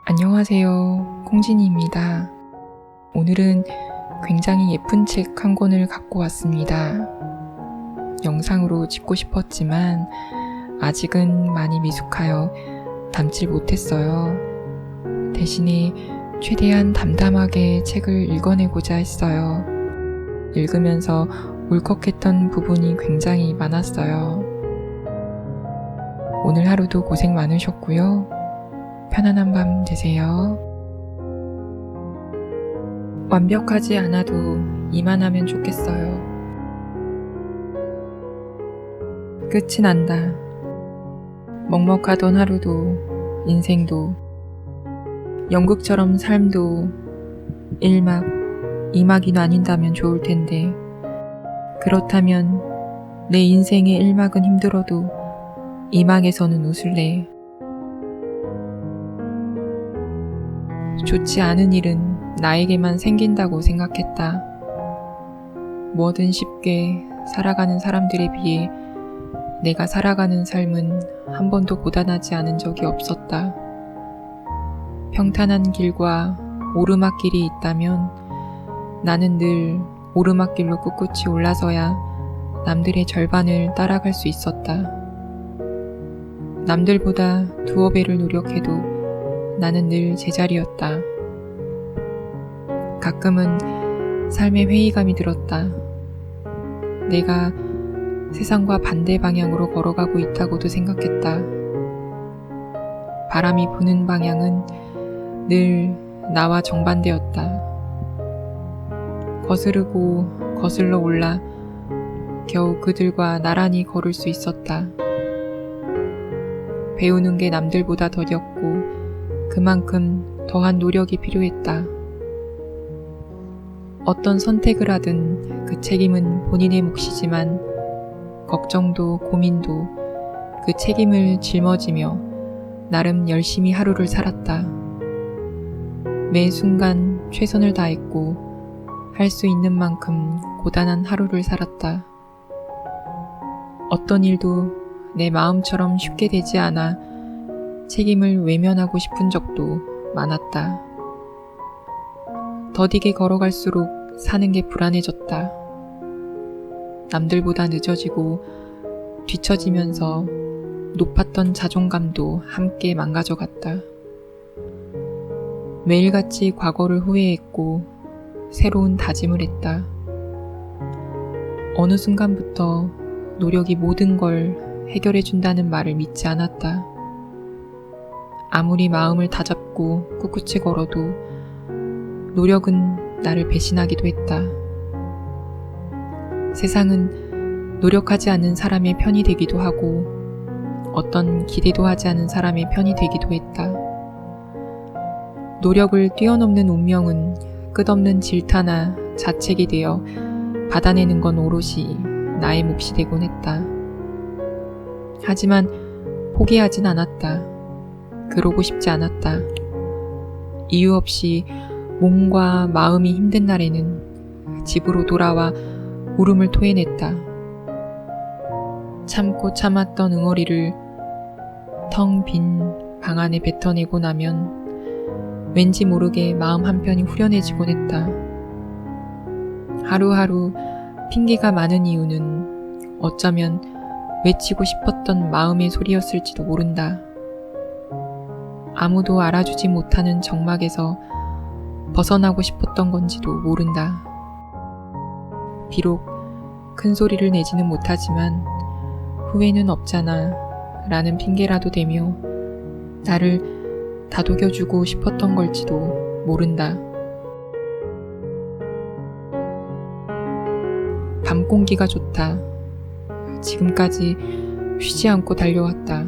안녕하세요. 콩진이입니다. 오늘은 굉장히 예쁜 책 한 권을 갖고 왔습니다. 영상으로 찍고 싶었지만 아직은 많이 미숙하여 담질 못했어요. 대신에 최대한 담담하게 책을 읽어내고자 했어요. 읽으면서 울컥했던 부분이 굉장히 많았어요. 오늘 하루도 고생 많으셨고요. 편안한 밤 되세요. 완벽하지 않아도 이만하면 좋겠어요. 끝이 난다. 먹먹하던 하루도 인생도 연극처럼 삶도 1막, 2막이 나뉜다면 좋을 텐데 그렇다면 내 인생의 1막은 힘들어도 2막에서는 웃을래. 좋지 않은 일은 나에게만 생긴다고 생각했다. 뭐든 쉽게 살아가는 사람들에 비해 내가 살아가는 삶은 한 번도 고단하지 않은 적이 없었다. 평탄한 길과 오르막길이 있다면 나는 늘 오르막길로 꿋꿋이 올라서야 남들의 절반을 따라갈 수 있었다. 남들보다 두어 배를 노력해도 나는 늘 제자리였다. 가끔은 삶에 회의감이 들었다. 내가 세상과 반대 방향으로 걸어가고 있다고도 생각했다. 바람이 부는 방향은 늘 나와 정반대였다. 거스르고 거슬러 올라 겨우 그들과 나란히 걸을 수 있었다. 배우는 게 남들보다 더뎠고 그만큼 더한 노력이 필요했다. 어떤 선택을 하든 그 책임은 본인의 몫이지만 걱정도 고민도 그 책임을 짊어지며 나름 열심히 하루를 살았다. 매 순간 최선을 다했고 할 수 있는 만큼 고단한 하루를 살았다. 어떤 일도 내 마음처럼 쉽게 되지 않아 책임을 외면하고 싶은 적도 많았다. 더디게 걸어갈수록 사는 게 불안해졌다. 남들보다 늦어지고 뒤처지면서 높았던 자존감도 함께 망가져갔다. 매일같이 과거를 후회했고 새로운 다짐을 했다. 어느 순간부터 노력이 모든 걸 해결해준다는 말을 믿지 않았다. 아무리 마음을 다잡고 꿋꿋이 걸어도 노력은 나를 배신하기도 했다. 세상은 노력하지 않는 사람의 편이 되기도 하고 어떤 기대도 하지 않은 사람의 편이 되기도 했다. 노력을 뛰어넘는 운명은 끝없는 질타나 자책이 되어 받아내는 건 오롯이 나의 몫이 되곤 했다. 하지만 포기하진 않았다. 그러고 싶지 않았다. 이유 없이 몸과 마음이 힘든 날에는 집으로 돌아와 울음을 토해냈다. 참고 참았던 응어리를 텅 빈 방 안에 뱉어내고 나면 왠지 모르게 마음 한편이 후련해지곤 했다. 하루하루 핑계가 많은 이유는 어쩌면 외치고 싶었던 마음의 소리였을지도 모른다. 아무도 알아주지 못하는 정막에서 벗어나고 싶었던 건지도 모른다. 비록 큰 소리를 내지는 못하지만 후회는 없잖아 라는 핑계라도 대며 나를 다독여주고 싶었던 걸지도 모른다. 밤 공기가 좋다. 지금까지 쉬지 않고 달려왔다.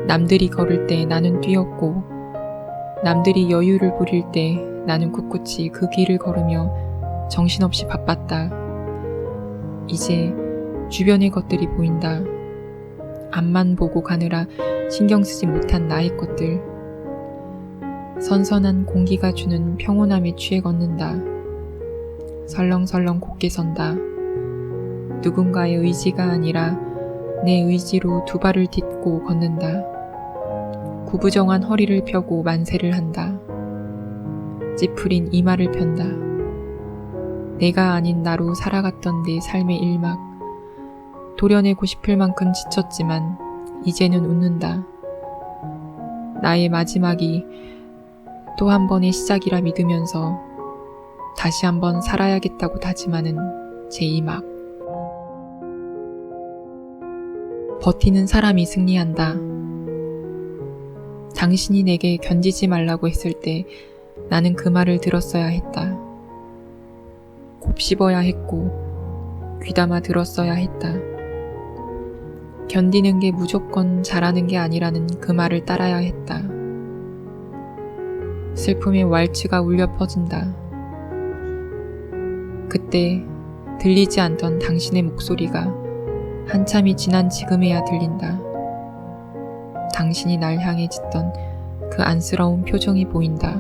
남들이 걸을 때 나는 뛰었고 남들이 여유를 부릴 때 나는 꿋꿋이 그 길을 걸으며 정신없이 바빴다. 이제 주변의 것들이 보인다. 앞만 보고 가느라 신경 쓰지 못한 나의 것들. 선선한 공기가 주는 평온함에 취해 걷는다. 설렁설렁 곧게 선다. 누군가의 의지가 아니라 내 의지로 두 발을 딛고 걷는다. 구부정한 허리를 펴고 만세를 한다. 찌푸린 이마를 편다. 내가 아닌 나로 살아갔던 내 삶의 일막. 도려내고 싶을 만큼 지쳤지만 이제는 웃는다. 나의 마지막이 또 한 번의 시작이라 믿으면서 다시 한번 살아야겠다고 다짐하는 제 이막. 버티는 사람이 승리한다. 당신이 내게 견디지 말라고 했을 때 나는 그 말을 들었어야 했다. 곱씹어야 했고 귀담아 들었어야 했다. 견디는 게 무조건 잘하는 게 아니라는 그 말을 따라야 했다. 슬픔의 왈츠가 울려 퍼진다. 그때 들리지 않던 당신의 목소리가 한참이 지난 지금에야 들린다. 당신이 날 향해 짓던 그 안쓰러운 표정이 보인다.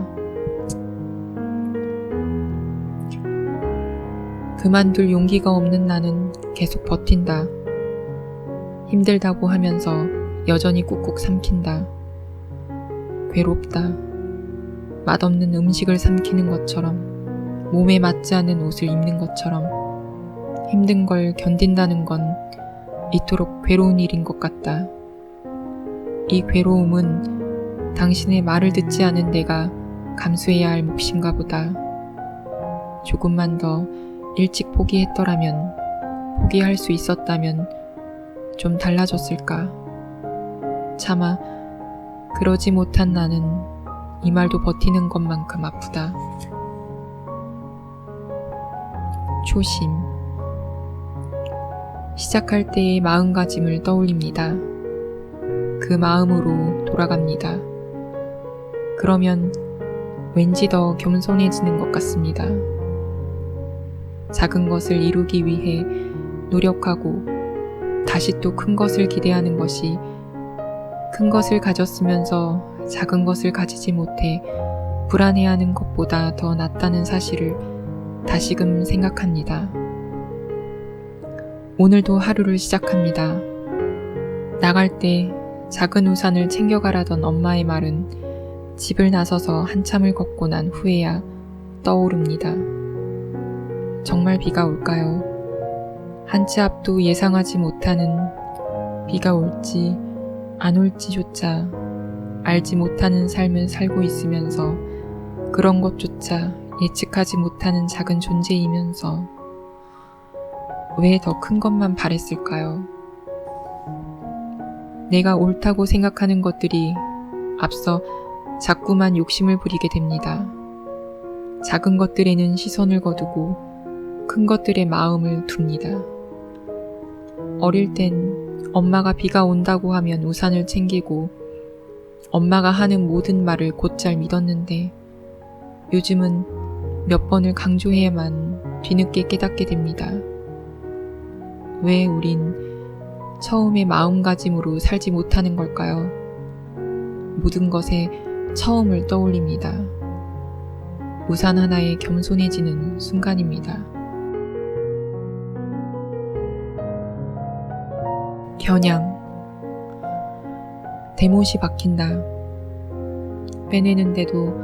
그만둘 용기가 없는 나는 계속 버틴다. 힘들다고 하면서 여전히 꾹꾹 삼킨다. 괴롭다. 맛없는 음식을 삼키는 것처럼, 몸에 맞지 않는 옷을 입는 것처럼 힘든 걸 견딘다는 건 이토록 괴로운 일인 것 같다. 이 괴로움은 당신의 말을 듣지 않은 내가 감수해야 할 몫인가 보다. 조금만 더 일찍 포기했더라면, 포기할 수 있었다면 좀 달라졌을까. 차마 그러지 못한 나는 이 말도 버티는 것만큼 아프다. 초심. 시작할 때의 마음가짐을 떠올립니다. 그 마음으로 돌아갑니다. 그러면 왠지 더 겸손해지는 것 같습니다. 작은 것을 이루기 위해 노력하고 다시 또 큰 것을 기대하는 것이 큰 것을 가졌으면서 작은 것을 가지지 못해 불안해하는 것보다 더 낫다는 사실을 다시금 생각합니다. 오늘도 하루를 시작합니다. 나갈 때 작은 우산을 챙겨가라던 엄마의 말은 집을 나서서 한참을 걷고 난 후에야 떠오릅니다. 정말 비가 올까요? 한 치 앞도 예상하지 못하는 비가 올지 안 올지조차 알지 못하는 삶을 살고 있으면서 그런 것조차 예측하지 못하는 작은 존재이면서 왜 더 큰 것만 바랬을까요? 내가 옳다고 생각하는 것들이 앞서 자꾸만 욕심을 부리게 됩니다. 작은 것들에는 시선을 거두고 큰 것들의 마음을 둡니다. 어릴 땐 엄마가 비가 온다고 하면 우산을 챙기고 엄마가 하는 모든 말을 곧잘 믿었는데 요즘은 몇 번을 강조해야만 뒤늦게 깨닫게 됩니다. 왜 우린 처음의 마음가짐으로 살지 못하는 걸까요? 모든 것에 처음을 떠올립니다. 우산 하나에 겸손해지는 순간입니다. 겨냥. 대못이 박힌다. 빼내는데도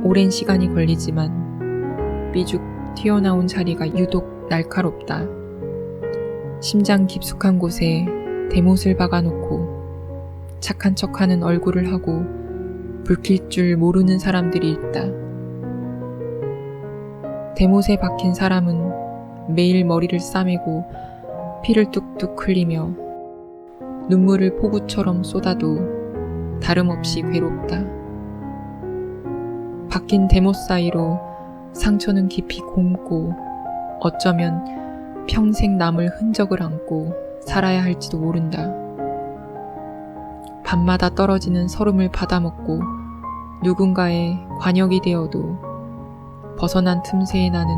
오랜 시간이 걸리지만 삐죽 튀어나온 자리가 유독 날카롭다. 심장 깊숙한 곳에 대못을 박아놓고 착한 척하는 얼굴을 하고 불킬 줄 모르는 사람들이 있다. 대못에 박힌 사람은 매일 머리를 싸매고 피를 뚝뚝 흘리며 눈물을 폭우처럼 쏟아도 다름없이 괴롭다. 박힌 대못 사이로 상처는 깊이 곪고 어쩌면 평생 남을 흔적을 안고 살아야 할지도 모른다. 밤마다 떨어지는 설움을 받아먹고 누군가의 관역이 되어도 벗어난 틈새에 나는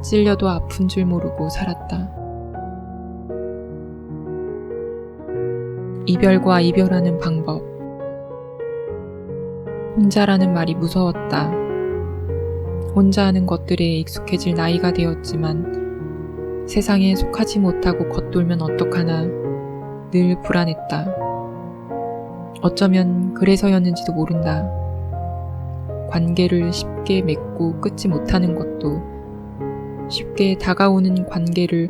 찔려도 아픈 줄 모르고 살았다. 이별과 이별하는 방법. 혼자라는 말이 무서웠다. 혼자 하는 것들에 익숙해질 나이가 되었지만 세상에 속하지 못하고 겉돌면 어떡하나 늘 불안했다. 어쩌면 그래서였는지도 모른다. 관계를 쉽게 맺고 끊지 못하는 것도, 쉽게 다가오는 관계를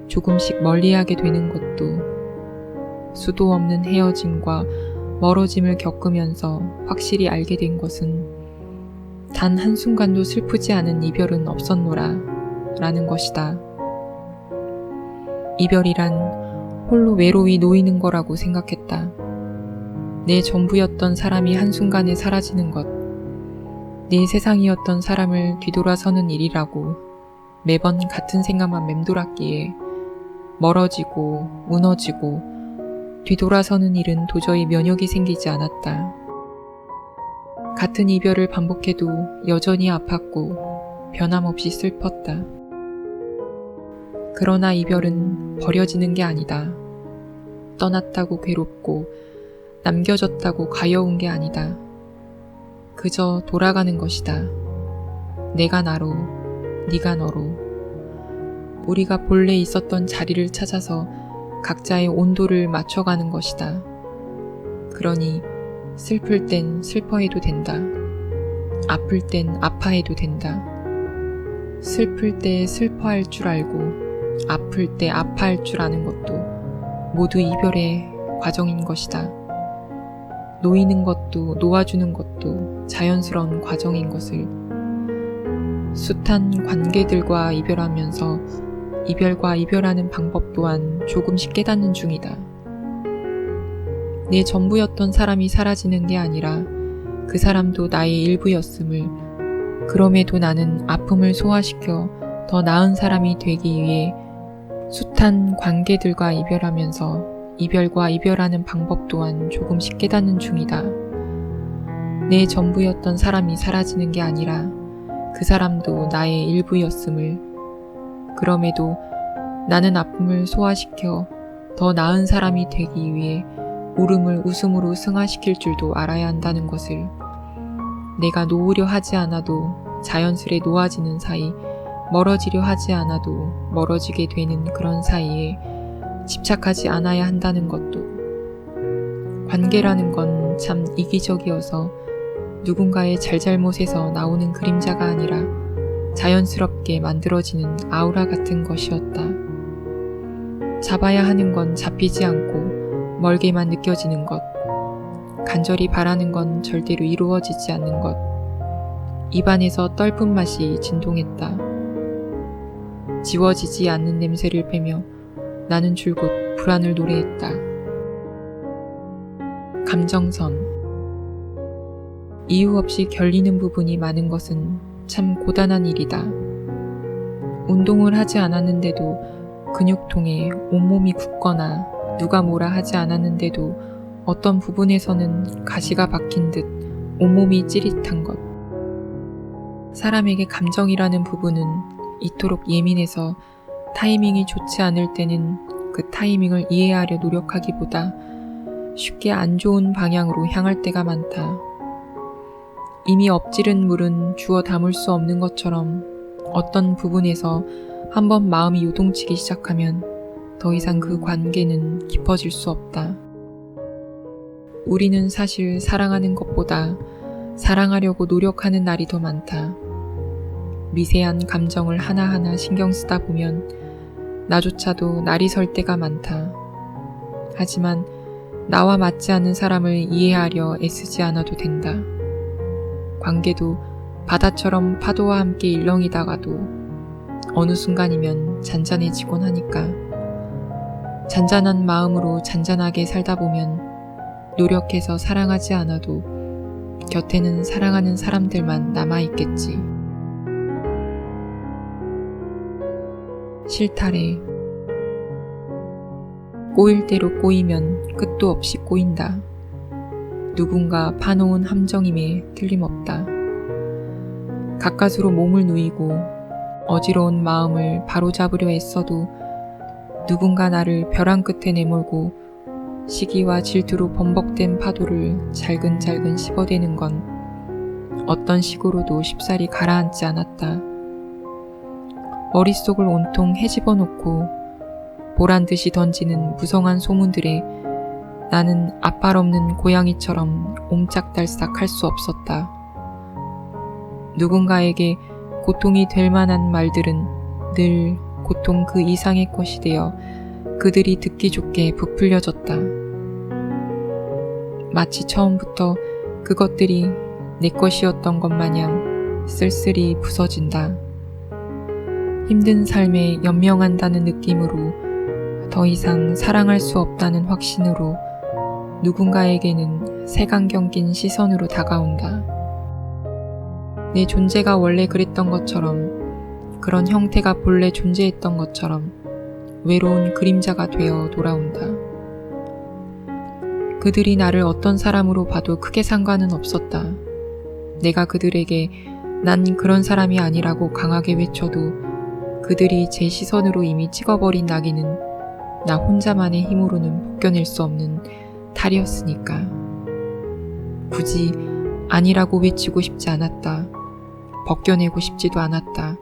조금씩 멀리하게 되는 것도, 수도 없는 헤어짐과 멀어짐을 겪으면서 확실히 알게 된 것은 단 한순간도 슬프지 않은 이별은 없었노라 라는 것이다. 이별이란 홀로 외로이 놓이는 거라고 생각했다. 내 전부였던 사람이 한순간에 사라지는 것, 내 세상이었던 사람을 뒤돌아서는 일이라고 매번 같은 생각만 맴돌았기에 멀어지고 무너지고 뒤돌아서는 일은 도저히 면역이 생기지 않았다. 같은 이별을 반복해도 여전히 아팠고 변함없이 슬펐다. 그러나 이별은 버려지는 게 아니다. 떠났다고 괴롭고 남겨졌다고 가여운 게 아니다. 그저 돌아가는 것이다. 내가 나로, 네가 너로. 우리가 본래 있었던 자리를 찾아서 각자의 온도를 맞춰가는 것이다. 그러니 슬플 땐 슬퍼해도 된다. 아플 땐 아파해도 된다. 슬플 때 슬퍼할 줄 알고 아플 때 아파할 줄 아는 것도 모두 이별의 과정인 것이다. 놓이는 것도 놓아주는 것도 자연스러운 과정인 것을 숱한 관계들과 이별하면서 이별과 이별하는 방법 또한 조금씩 깨닫는 중이다. 내 전부였던 사람이 사라지는 게 아니라 그 사람도 나의 일부였음을, 그럼에도 나는 아픔을 소화시켜 더 나은 사람이 되기 위해 숱한 관계들과 이별하면서 이별과 이별하는 방법 또한 조금씩 깨닫는 중이다. 내 전부였던 사람이 사라지는 게 아니라 그 사람도 나의 일부였음을, 그럼에도 나는 아픔을 소화시켜 더 나은 사람이 되기 위해 울음을 웃음으로 승화시킬 줄도 알아야 한다는 것을, 내가 놓으려 하지 않아도 자연스레 놓아지는 사이, 멀어지려 하지 않아도 멀어지게 되는 그런 사이에 집착하지 않아야 한다는 것도, 관계라는 건 참 이기적이어서 누군가의 잘잘못에서 나오는 그림자가 아니라 자연스럽게 만들어지는 아우라 같은 것이었다. 잡아야 하는 건 잡히지 않고 멀게만 느껴지는 것, 간절히 바라는 건 절대로 이루어지지 않는 것, 입안에서 떫은 맛이 진동했다. 지워지지 않는 냄새를 빼며 나는 줄곧 불안을 노래했다. 감정선. 이유 없이 결리는 부분이 많은 것은 참 고단한 일이다. 운동을 하지 않았는데도 근육통에 온몸이 붓거나 누가 뭐라 하지 않았는데도 어떤 부분에서는 가시가 박힌 듯 온몸이 찌릿한 것. 사람에게 감정이라는 부분은 이토록 예민해서 타이밍이 좋지 않을 때는 그 타이밍을 이해하려 노력하기보다 쉽게 안 좋은 방향으로 향할 때가 많다. 이미 엎지른 물은 주워 담을 수 없는 것처럼 어떤 부분에서 한번 마음이 요동치기 시작하면 더 이상 그 관계는 깊어질 수 없다. 우리는 사실 사랑하는 것보다 사랑하려고 노력하는 날이 더 많다. 미세한 감정을 하나하나 신경 쓰다 보면 나조차도 날이 설 때가 많다. 하지만 나와 맞지 않는 사람을 이해하려 애쓰지 않아도 된다. 관계도 바다처럼 파도와 함께 일렁이다가도 어느 순간이면 잔잔해지곤 하니까 잔잔한 마음으로 잔잔하게 살다 보면 노력해서 사랑하지 않아도 곁에는 사랑하는 사람들만 남아있겠지. 실타래. 꼬일 대로 꼬이면 끝도 없이 꼬인다. 누군가 파놓은 함정임에 틀림없다. 가까스로 몸을 누이고 어지러운 마음을 바로잡으려 애써도 누군가 나를 벼랑 끝에 내몰고 시기와 질투로 범벅된 파도를 잘근잘근 씹어대는 건 어떤 식으로도 쉽사리 가라앉지 않았다. 머릿속을 온통 헤집어 놓고 보란듯이 던지는 무성한 소문들에 나는 앞발 없는 고양이처럼 옴짝달싹 할 수 없었다. 누군가에게 고통이 될 만한 말들은 늘 고통 그 이상의 것이 되어 그들이 듣기 좋게 부풀려졌다. 마치 처음부터 그것들이 내 것이었던 것 마냥 쓸쓸히 부서진다. 힘든 삶에 연명한다는 느낌으로, 더 이상 사랑할 수 없다는 확신으로 누군가에게는 색안경 낀 시선으로 다가온다. 내 존재가 원래 그랬던 것처럼, 그런 형태가 본래 존재했던 것처럼 외로운 그림자가 되어 돌아온다. 그들이 나를 어떤 사람으로 봐도 크게 상관은 없었다. 내가 그들에게 난 그런 사람이 아니라고 강하게 외쳐도 그들이 제 시선으로 이미 찍어버린 낙인은 나 혼자만의 힘으로는 벗겨낼 수 없는 탈이었으니까. 굳이 아니라고 외치고 싶지 않았다. 벗겨내고 싶지도 않았다.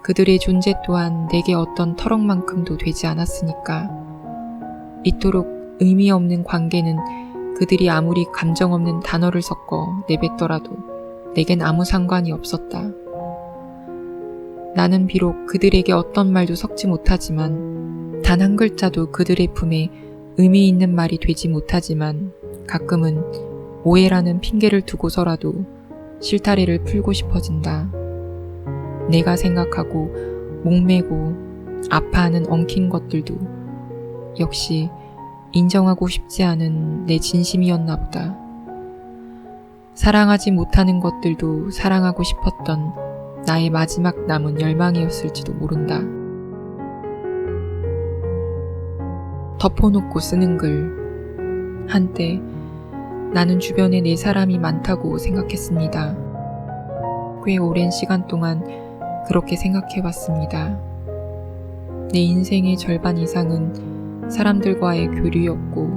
그들의 존재 또한 내게 어떤 터럭만큼도 되지 않았으니까. 이토록 의미 없는 관계는 그들이 아무리 감정 없는 단어를 섞어 내뱉더라도 내겐 아무 상관이 없었다. 나는 비록 그들에게 어떤 말도 섞지 못하지만, 단 한 글자도 그들의 품에 의미 있는 말이 되지 못하지만, 가끔은 오해라는 핑계를 두고서라도 실타래를 풀고 싶어진다. 내가 생각하고 목매고 아파하는 엉킨 것들도 역시 인정하고 싶지 않은 내 진심이었나 보다. 사랑하지 못하는 것들도 사랑하고 싶었던 나의 마지막 남은 열망이었을지도 모른다. 덮어놓고 쓰는 글. 한때 나는 주변에 내 사람이 많다고 생각했습니다. 꽤 오랜 시간 동안 그렇게 생각해왔습니다. 내 인생의 절반 이상은 사람들과의 교류였고,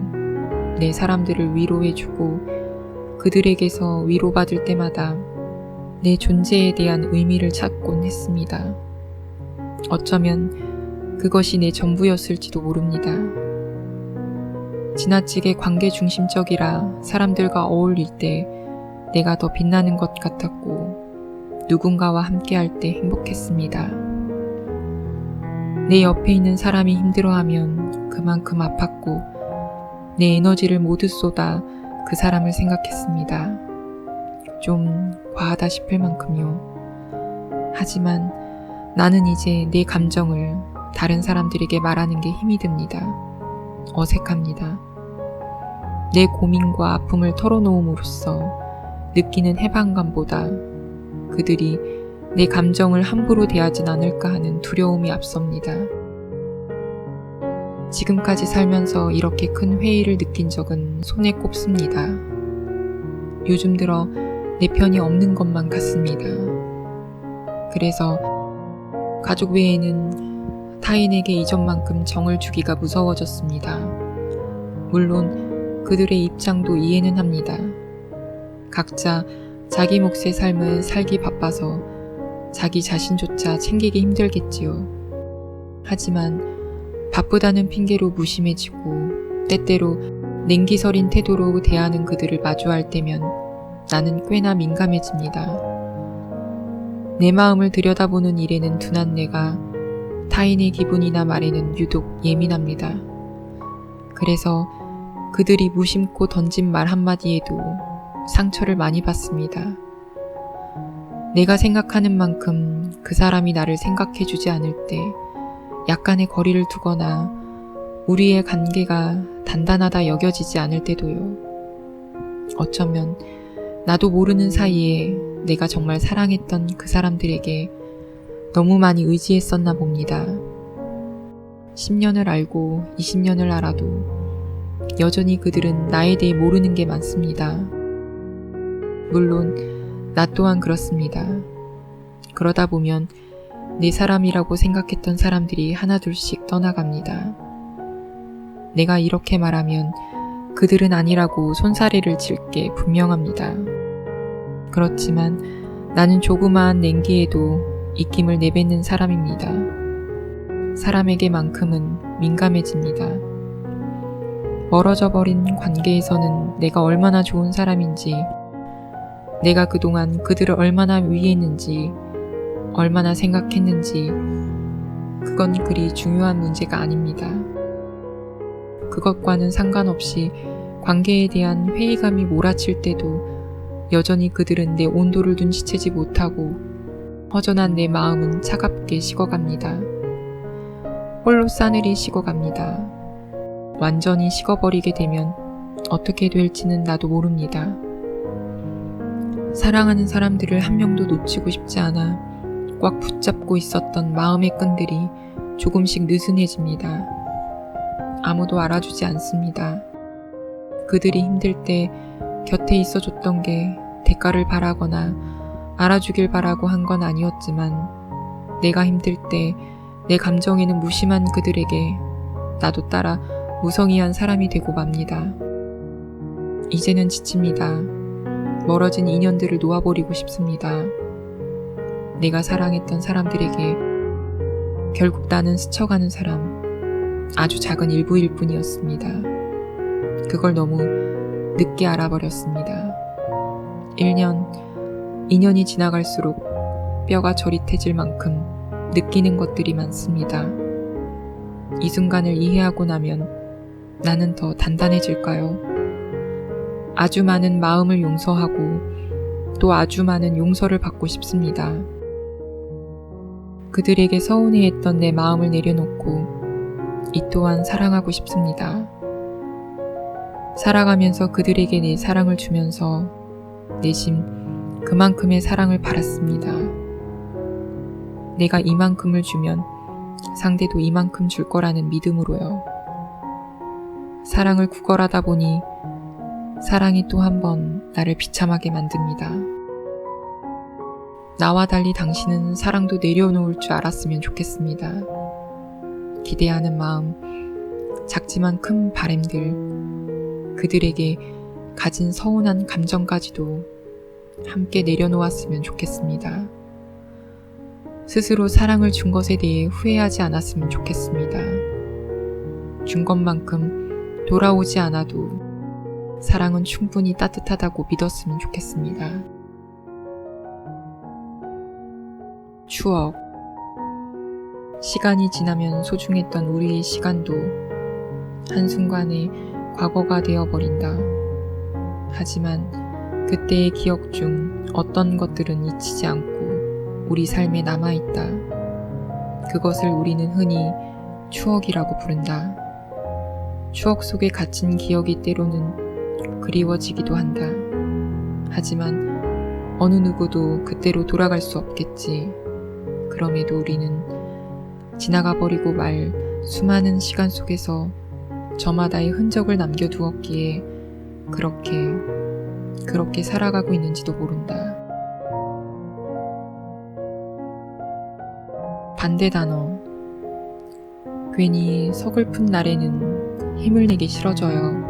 내 사람들을 위로해주고 그들에게서 위로받을 때마다 내 존재에 대한 의미를 찾곤 했습니다. 어쩌면 그것이 내 전부였을지도 모릅니다. 지나치게 관계 중심적이라 사람들과 어울릴 때 내가 더 빛나는 것 같았고, 누군가와 함께할 때 행복했습니다. 내 옆에 있는 사람이 힘들어하면 그만큼 아팠고, 내 에너지를 모두 쏟아 그 사람을 생각했습니다. 좀 과하다 싶을 만큼요. 하지만 나는 이제 내 감정을 다른 사람들에게 말하는 게 힘이 듭니다. 어색합니다. 내 고민과 아픔을 털어놓음으로써 느끼는 해방감보다 그들이 내 감정을 함부로 대하진 않을까 하는 두려움이 앞섭니다. 지금까지 살면서 이렇게 큰 회의를 느낀 적은 손에 꼽습니다. 요즘 들어 내 편이 없는 것만 같습니다. 그래서 가족 외에는 타인에게 이전만큼 정을 주기가 무서워졌습니다. 물론 그들의 입장도 이해는 합니다. 각자 자기 몫의 삶을 살기 바빠서 자기 자신조차 챙기기 힘들겠지요. 하지만 바쁘다는 핑계로 무심해지고 때때로 냉기서린 태도로 대하는 그들을 마주할 때면 나는 꽤나 민감해집니다. 내 마음을 들여다보는 일에는 둔한 내가 타인의 기분이나 말에는 유독 예민합니다. 그래서 그들이 무심코 던진 말 한마디에도 상처를 많이 받습니다. 내가 생각하는 만큼 그 사람이 나를 생각해주지 않을 때 약간의 거리를 두거나 우리의 관계가 단단하다 여겨지지 않을 때도요. 어쩌면 나도 모르는 사이에 내가 정말 사랑했던 그 사람들에게 너무 많이 의지했었나 봅니다. 10년을 알고 20년을 알아도 여전히 그들은 나에 대해 모르는 게 많습니다. 물론 나 또한 그렇습니다. 그러다 보면 내 사람이라고 생각했던 사람들이 하나둘씩 떠나갑니다. 내가 이렇게 말하면 그들은 아니라고 손사래를 칠 게 분명합니다. 그렇지만 나는 조그마한 냉기에도 입김을 내뱉는 사람입니다. 사람에게만큼은 민감해집니다. 멀어져 버린 관계에서는 내가 얼마나 좋은 사람인지, 내가 그동안 그들을 얼마나 위했는지, 얼마나 생각했는지, 그건 그리 중요한 문제가 아닙니다. 그것과는 상관없이 관계에 대한 회의감이 몰아칠 때도 여전히 그들은 내 온도를 눈치채지 못하고 허전한 내 마음은 차갑게 식어갑니다. 홀로 싸늘히 식어갑니다. 완전히 식어버리게 되면 어떻게 될지는 나도 모릅니다. 사랑하는 사람들을 한 명도 놓치고 싶지 않아 꽉 붙잡고 있었던 마음의 끈들이 조금씩 느슨해집니다. 아무도 알아주지 않습니다. 그들이 힘들 때 곁에 있어줬던 게 대가를 바라거나 알아주길 바라고 한 건 아니었지만, 내가 힘들 때 내 감정에는 무심한 그들에게 나도 따라 무성의한 사람이 되고 맙니다. 이제는 지칩니다. 멀어진 인연들을 놓아버리고 싶습니다. 내가 사랑했던 사람들에게 결국 나는 스쳐가는 사람, 아주 작은 일부일 뿐이었습니다. 그걸 너무 늦게 알아버렸습니다. 1년, 2년이 지나갈수록 뼈가 저릿해질 만큼 느끼는 것들이 많습니다. 이 순간을 이해하고 나면 나는 더 단단해질까요? 아주 많은 마음을 용서하고 또 아주 많은 용서를 받고 싶습니다. 그들에게 서운해했던 내 마음을 내려놓고 이 또한 사랑하고 싶습니다. 살아가면서 그들에게 내 사랑을 주면서 내심 그만큼의 사랑을 바랐습니다. 내가 이만큼을 주면 상대도 이만큼 줄 거라는 믿음으로요. 사랑을 구걸하다 보니 사랑이 또 한 번 나를 비참하게 만듭니다. 나와 달리 당신은 사랑도 내려놓을 줄 알았으면 좋겠습니다. 기대하는 마음, 작지만 큰 바램들, 그들에게 가진 서운한 감정까지도 함께 내려놓았으면 좋겠습니다. 스스로 사랑을 준 것에 대해 후회하지 않았으면 좋겠습니다. 준 것만큼 돌아오지 않아도 사랑은 충분히 따뜻하다고 믿었으면 좋겠습니다. 추억. 시간이 지나면 소중했던 우리의 시간도 한순간에 과거가 되어버린다. 하지만 그때의 기억 중 어떤 것들은 잊히지 않고 우리 삶에 남아있다. 그것을 우리는 흔히 추억이라고 부른다. 추억 속에 갇힌 기억이 때로는 그리워지기도 한다. 하지만 어느 누구도 그때로 돌아갈 수 없겠지. 그럼에도 우리는 지나가 버리고 말 수많은 시간 속에서 저마다의 흔적을 남겨두었기에 그렇게 살아가고 있는지도 모른다. 반대 단어. 괜히 서글픈 날에는 힘을 내기 싫어져요.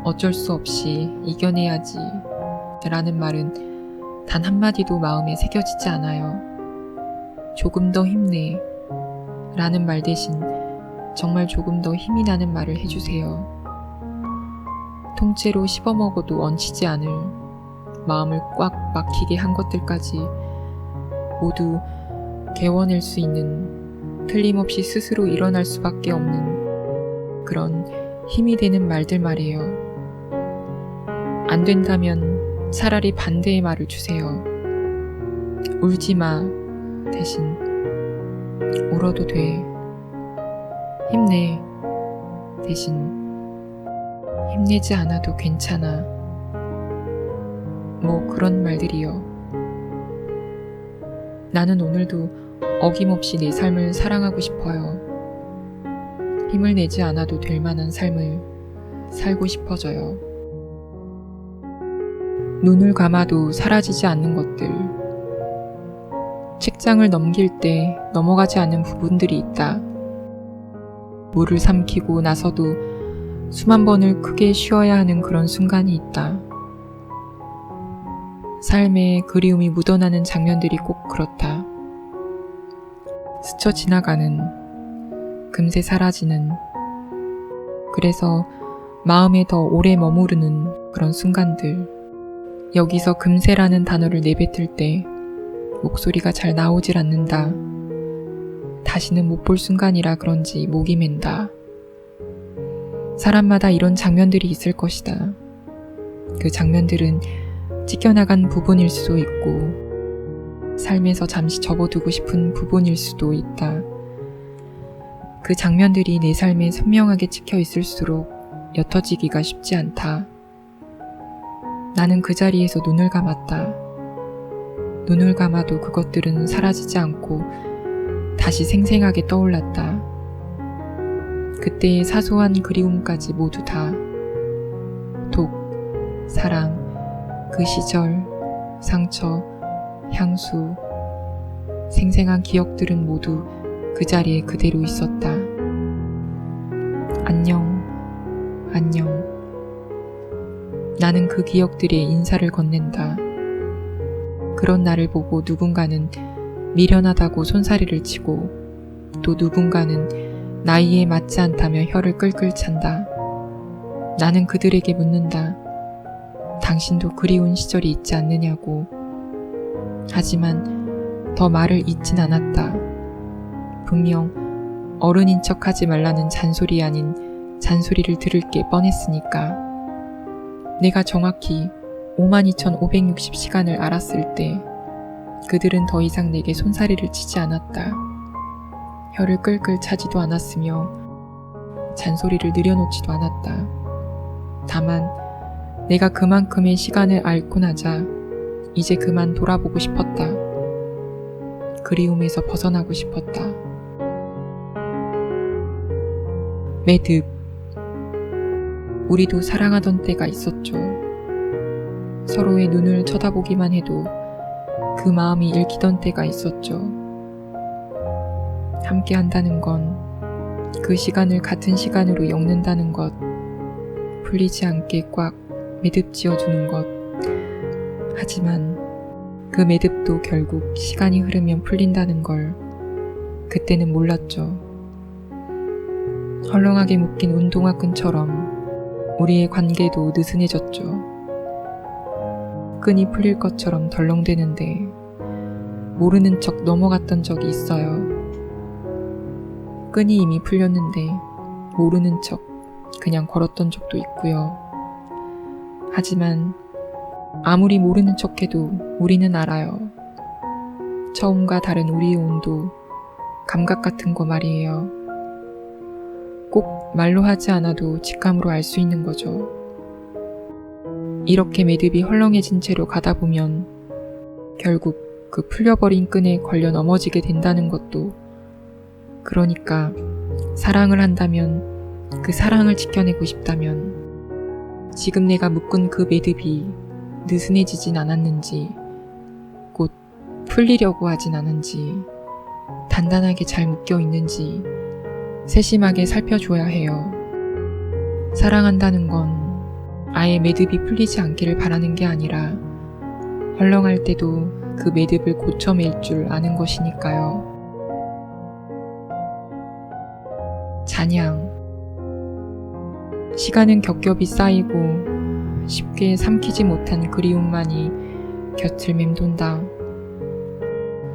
어쩔 수 없이 이겨내야지 라는 말은 단 한마디도 마음에 새겨지지 않아요. 조금 더 힘내 라는 말 대신 정말 조금 더 힘이 나는 말을 해주세요. 통째로 씹어먹어도 얹히지 않을 마음을 꽉 막히게 한 것들까지 모두 개워낼 수 있는, 틀림없이 스스로 일어날 수밖에 없는 그런 힘이 되는 말들 말이에요. 안 된다면 차라리 반대의 말을 주세요. 울지 마 대신 울어도 돼. 힘내 대신 힘내지 않아도 괜찮아. 뭐 그런 말들이요. 나는 오늘도 어김없이 내 삶을 사랑하고 싶어요. 힘을 내지 않아도 될 만한 삶을 살고 싶어져요. 눈을 감아도 사라지지 않는 것들. 책장을 넘길 때 넘어가지 않는 부분들이 있다. 물을 삼키고 나서도 수만 번을 크게 쉬어야 하는 그런 순간이 있다. 삶에 그리움이 묻어나는 장면들이 꼭 그렇다. 스쳐 지나가는, 금세 사라지는, 그래서 마음에 더 오래 머무르는 그런 순간들. 여기서 금세라는 단어를 내뱉을 때 목소리가 잘 나오질 않는다. 다시는 못 볼 순간이라 그런지 목이 맨다. 사람마다 이런 장면들이 있을 것이다. 그 장면들은 찢겨나간 부분일 수도 있고 삶에서 잠시 접어두고 싶은 부분일 수도 있다. 그 장면들이 내 삶에 선명하게 찍혀 있을수록 옅어지기가 쉽지 않다. 나는 그 자리에서 눈을 감았다. 눈을 감아도 그것들은 사라지지 않고 다시 생생하게 떠올랐다. 그때의 사소한 그리움까지 모두 다 독, 사랑, 그 시절, 상처, 향수, 생생한 기억들은 모두 그 자리에 그대로 있었다. 안녕, 안녕. 나는 그 기억들에 인사를 건넨다. 그런 나를 보고 누군가는 미련하다고 손사래를 치고 또 누군가는 나이에 맞지 않다며 혀를 끌끌 찬다. 나는 그들에게 묻는다. 당신도 그리운 시절이 있지 않느냐고. 하지만 더 말을 잇진 않았다. 분명 어른인 척하지 말라는 잔소리 아닌 잔소리를 들을 게 뻔했으니까. 내가 정확히 52,560시간을 알았을 때 그들은 더 이상 내게 손사래를 치지 않았다. 혀를 끌끌 차지도 않았으며 잔소리를 늘여놓지도 않았다. 다만 내가 그만큼의 시간을 앓고 나자 이제 그만 돌아보고 싶었다. 그리움에서 벗어나고 싶었다. 매듭. 우리도 사랑하던 때가 있었죠. 서로의 눈을 쳐다보기만 해도 그 마음이 읽히던 때가 있었죠. 함께 한다는 건 그 시간을 같은 시간으로 엮는다는 것, 풀리지 않게 꽉 매듭 지어주는 것. 하지만 그 매듭도 결국 시간이 흐르면 풀린다는 걸 그때는 몰랐죠. 헐렁하게 묶인 운동화 끈처럼 우리의 관계도 느슨해졌죠. 끈이 풀릴 것처럼 덜렁대는데 모르는 척 넘어갔던 적이 있어요. 끈이 이미 풀렸는데 모르는 척 그냥 걸었던 적도 있고요. 하지만 아무리 모르는 척해도 우리는 알아요. 처음과 다른 우리의 온도, 감각 같은 거 말이에요. 꼭 말로 하지 않아도 직감으로 알 수 있는 거죠. 이렇게 매듭이 헐렁해진 채로 가다 보면 결국 그 풀려버린 끈에 걸려 넘어지게 된다는 것도, 그러니까 사랑을 한다면, 그 사랑을 지켜내고 싶다면 지금 내가 묶은 그 매듭이 느슨해지진 않았는지, 곧 풀리려고 하진 않은지, 단단하게 잘 묶여 있는지 세심하게 살펴줘야 해요. 사랑한다는 건 아예 매듭이 풀리지 않기를 바라는 게 아니라 헐렁할 때도 그 매듭을 고쳐맬 줄 아는 것이니까요. 잔향. 시간은 겹겹이 쌓이고 쉽게 삼키지 못한 그리움만이 곁을 맴돈다.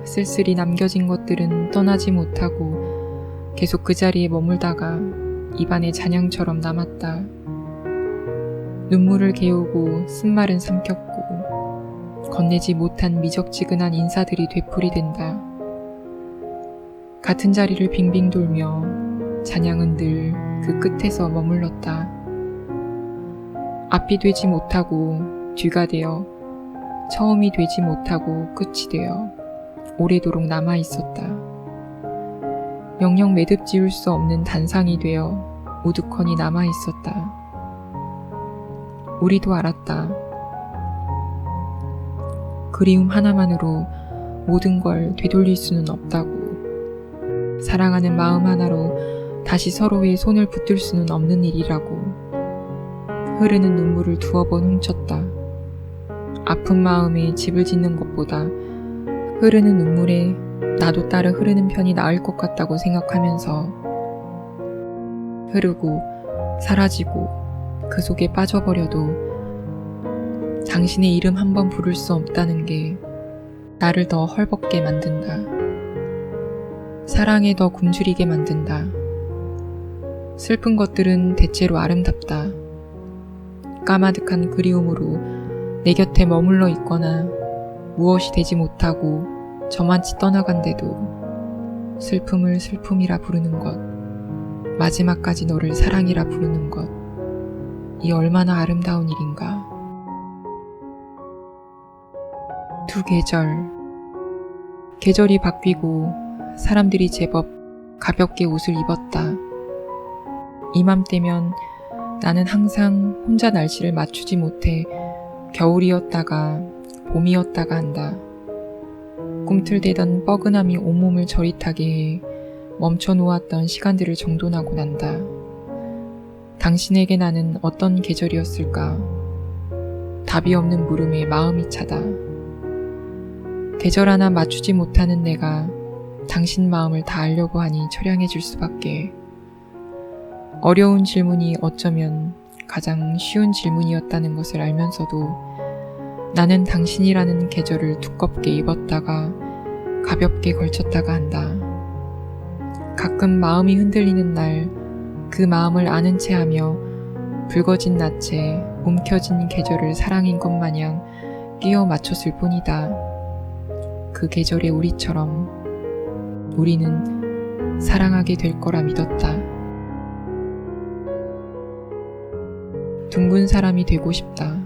쓸쓸히 남겨진 것들은 떠나지 못하고 계속 그 자리에 머물다가 입안에 잔향처럼 남았다. 눈물을 개우고 쓴말은 삼켰고 건네지 못한 미적지근한 인사들이 되풀이된다. 같은 자리를 빙빙 돌며 잔향은 늘 그 끝에서 머물렀다. 앞이 되지 못하고 뒤가 되어 처음이 되지 못하고 끝이 되어 오래도록 남아있었다. 영영 매듭 지울 수 없는 단상이 되어 우두커니 남아있었다. 우리도 알았다. 그리움 하나만으로 모든 걸 되돌릴 수는 없다고. 사랑하는 마음 하나로 다시 서로의 손을 붙들 수는 없는 일이라고. 흐르는 눈물을 두어 번 훔쳤다. 아픈 마음에 집을 짓는 것보다 흐르는 눈물에 나도 따라 흐르는 편이 나을 것 같다고 생각하면서 흐르고 사라지고 그 속에 빠져버려도 당신의 이름 한 번 부를 수 없다는 게 나를 더 헐벗게 만든다. 사랑에 더 굶주리게 만든다. 슬픈 것들은 대체로 아름답다. 까마득한 그리움으로 내 곁에 머물러 있거나 무엇이 되지 못하고 저만치 떠나간데도 슬픔을 슬픔이라 부르는 것, 마지막까지 너를 사랑이라 부르는 것, 이 얼마나 아름다운 일인가. 두 계절. 계절이 바뀌고 사람들이 제법 가볍게 옷을 입었다. 이맘때면 나는 항상 혼자 날씨를 맞추지 못해 겨울이었다가 봄이었다가 한다. 꿈틀대던 뻐근함이 온몸을 저릿하게 해 멈춰놓았던 시간들을 정돈하고 난다. 당신에게 나는 어떤 계절이었을까? 답이 없는 물음에 마음이 차다. 계절 하나 맞추지 못하는 내가 당신 마음을 다 알려고 하니 처량해질 수밖에. 어려운 질문이 어쩌면 가장 쉬운 질문이었다는 것을 알면서도 나는 당신이라는 계절을 두껍게 입었다가 가볍게 걸쳤다가 한다. 가끔 마음이 흔들리는 날 그 마음을 아는 채 하며 붉어진 낯에 움켜진 계절을 사랑인 것 마냥 끼워 맞췄을 뿐이다. 그 계절의 우리처럼 우리는 사랑하게 될 거라 믿었다. 둥근 사람이 되고 싶다.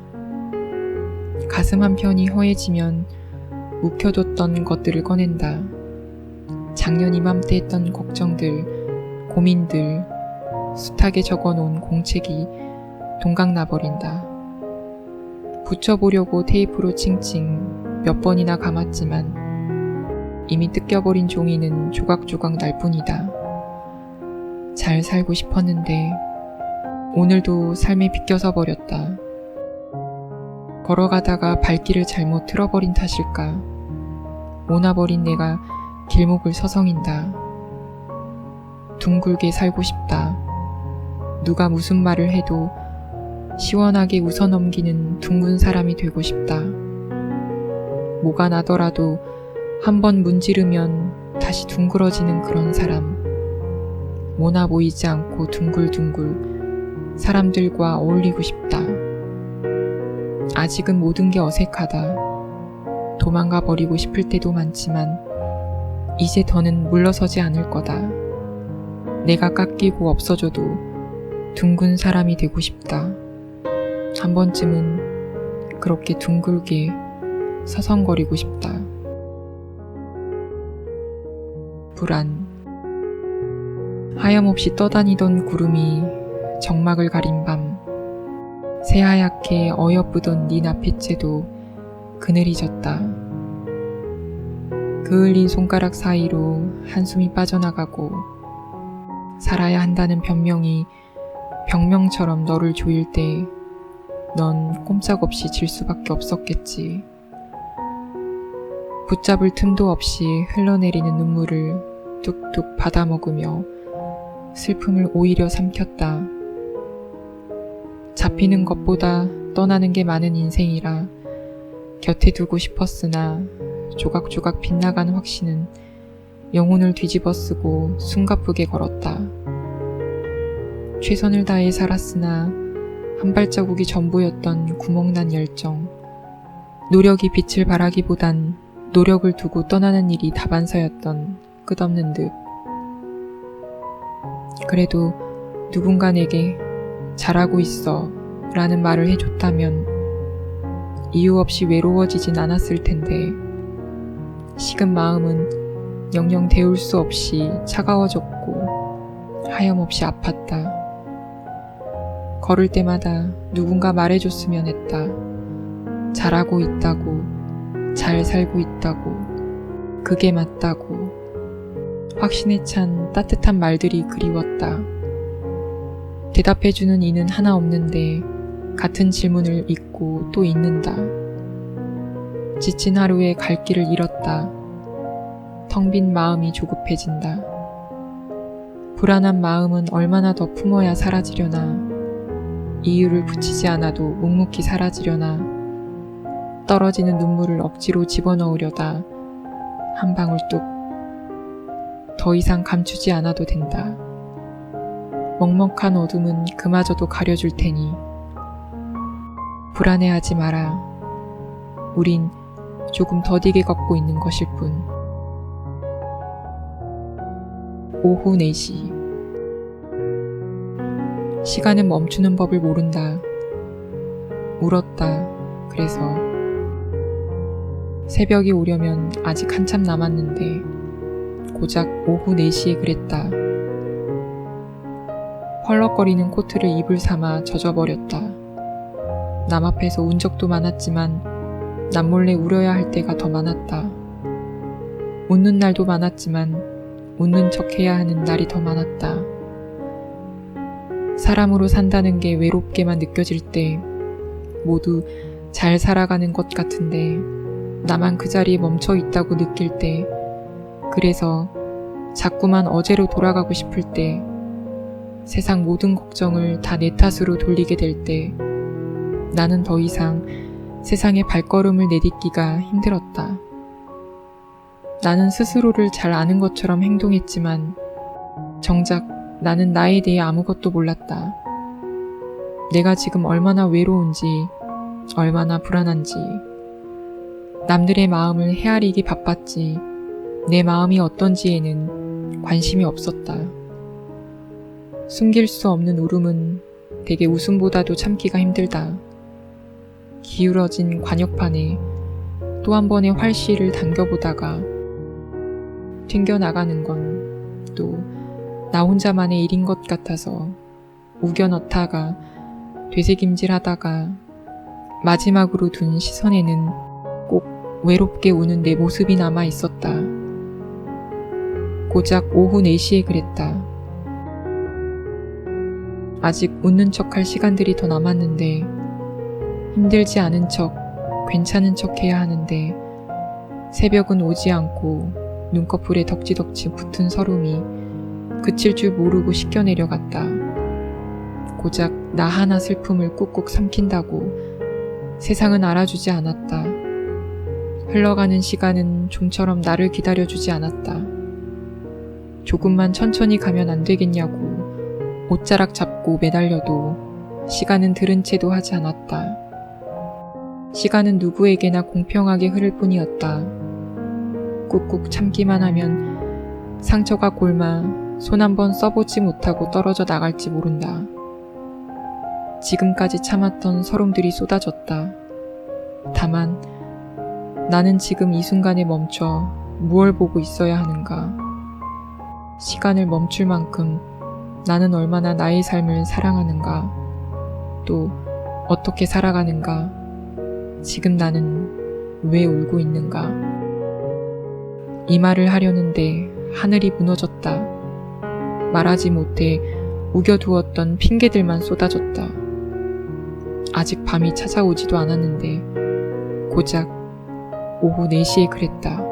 가슴 한편이 허해지면 묵혀뒀던 것들을 꺼낸다. 작년 이맘때 했던 걱정들, 고민들, 숱하게 적어놓은 공책이 동강나버린다. 붙여보려고 테이프로 칭칭 몇 번이나 감았지만 이미 뜯겨버린 종이는 조각조각 날 뿐이다. 잘 살고 싶었는데 오늘도 삶에 비껴서 버렸다. 걸어가다가 발길을 잘못 틀어버린 탓일까? 모나버린 내가 길목을 서성인다. 둥글게 살고 싶다. 누가 무슨 말을 해도 시원하게 웃어넘기는 둥근 사람이 되고 싶다. 뭐가 나더라도 한번 문지르면 다시 둥그러지는 그런 사람. 모나 보이지 않고 둥글둥글 사람들과 어울리고 싶다. 아직은 모든 게 어색하다. 도망가 버리고 싶을 때도 많지만 이제 더는 물러서지 않을 거다. 내가 깎이고 없어져도 둥근 사람이 되고 싶다. 한 번쯤은 그렇게 둥글게 서성거리고 싶다. 불안. 하염없이 떠다니던 구름이 정막을 가린 밤, 새하얗게 어여쁘던 네 나핏째도 그늘이 졌다. 그을린 손가락 사이로 한숨이 빠져나가고 살아야 한다는 변명이 병명처럼 너를 조일 때 넌 꼼짝없이 질 수밖에 없었겠지. 붙잡을 틈도 없이 흘러내리는 눈물을 뚝뚝 받아먹으며 슬픔을 오히려 삼켰다. 잡히는 것보다 떠나는 게 많은 인생이라 곁에 두고 싶었으나 조각조각 빗나간 확신은 영혼을 뒤집어 쓰고 숨가쁘게 걸었다. 최선을 다해 살았으나 한 발자국이 전부였던 구멍난 열정. 노력이 빛을 발하기보단 노력을 두고 떠나는 일이 다반사였던 끝없는 듯. 그래도 누군가 내게 잘하고 있어 라는 말을 해줬다면 이유 없이 외로워지진 않았을 텐데 식은 마음은 영영 데울 수 없이 차가워졌고 하염없이 아팠다. 걸을 때마다 누군가 말해줬으면 했다. 잘하고 있다고, 잘 살고 있다고, 그게 맞다고. 확신에 찬 따뜻한 말들이 그리웠다. 대답해주는 이는 하나 없는데 같은 질문을 잊고 또 잊는다. 지친 하루에 갈 길을 잃었다. 텅 빈 마음이 조급해진다. 불안한 마음은 얼마나 더 품어야 사라지려나. 이유를 붙이지 않아도 묵묵히 사라지려나 떨어지는 눈물을 억지로 집어넣으려다 한 방울 뚝 더 이상 감추지 않아도 된다. 먹먹한 어둠은 그마저도 가려줄 테니 불안해하지 마라. 우린 조금 더디게 걷고 있는 것일 뿐. 오후 4시. 시간은 멈추는 법을 모른다. 울었다. 그래서 새벽이 오려면 아직 한참 남았는데 고작 오후 4시에 그랬다. 헐렁거리는 코트를 이불 삼아 젖어버렸다. 남 앞에서 운 적도 많았지만 남몰래 울어야 할 때가 더 많았다. 웃는 날도 많았지만 웃는 척해야 하는 날이 더 많았다. 사람으로 산다는 게 외롭게만 느껴질 때 모두 잘 살아가는 것 같은데 나만 그 자리에 멈춰 있다고 느낄 때, 그래서 자꾸만 어제로 돌아가고 싶을 때, 세상 모든 걱정을 다 내 탓으로 돌리게 될 때 나는 더 이상 세상에 발걸음을 내딛기가 힘들었다. 나는 스스로를 잘 아는 것처럼 행동했지만 정작 나는 나에 대해 아무것도 몰랐다. 내가 지금 얼마나 외로운지, 얼마나 불안한지, 남들의 마음을 헤아리기 바빴지 내 마음이 어떤지에는 관심이 없었다. 숨길 수 없는 울음은 대개 웃음보다도 참기가 힘들다. 기울어진 관역판에 또 한 번의 활시를 당겨보다가 튕겨나가는 건 또 나 혼자만의 일인 것 같아서 우겨 넣다가 되새김질하다가 마지막으로 둔 시선에는 꼭 외롭게 우는 내 모습이 남아 있었다. 고작 오후 4시에 그랬다. 아직 웃는 척할 시간들이 더 남았는데 힘들지 않은 척, 괜찮은 척 해야 하는데 새벽은 오지 않고 눈꺼풀에 덕지덕지 붙은 서름이 그칠 줄 모르고 씻겨 내려갔다. 고작 나 하나 슬픔을 꾹꾹 삼킨다고 세상은 알아주지 않았다. 흘러가는 시간은 좀처럼 나를 기다려주지 않았다. 조금만 천천히 가면 안 되겠냐고 옷자락 잡고 매달려도 시간은 들은 채도 하지 않았다. 시간은 누구에게나 공평하게 흐를 뿐이었다. 꾹꾹 참기만 하면 상처가 골마 손 한번 써보지 못하고 떨어져 나갈지 모른다. 지금까지 참았던 서름들이 쏟아졌다. 다만 나는 지금 이 순간에 멈춰 무얼 보고 있어야 하는가? 시간을 멈출 만큼 나는 얼마나 나의 삶을 사랑하는가? 또 어떻게 살아가는가? 지금 나는 왜 울고 있는가? 이 말을 하려는데 하늘이 무너졌다. 말하지 못해 우겨두었던 핑계들만 쏟아졌다. 아직 밤이 찾아오지도 않았는데 고작 오후 4시에 그랬다.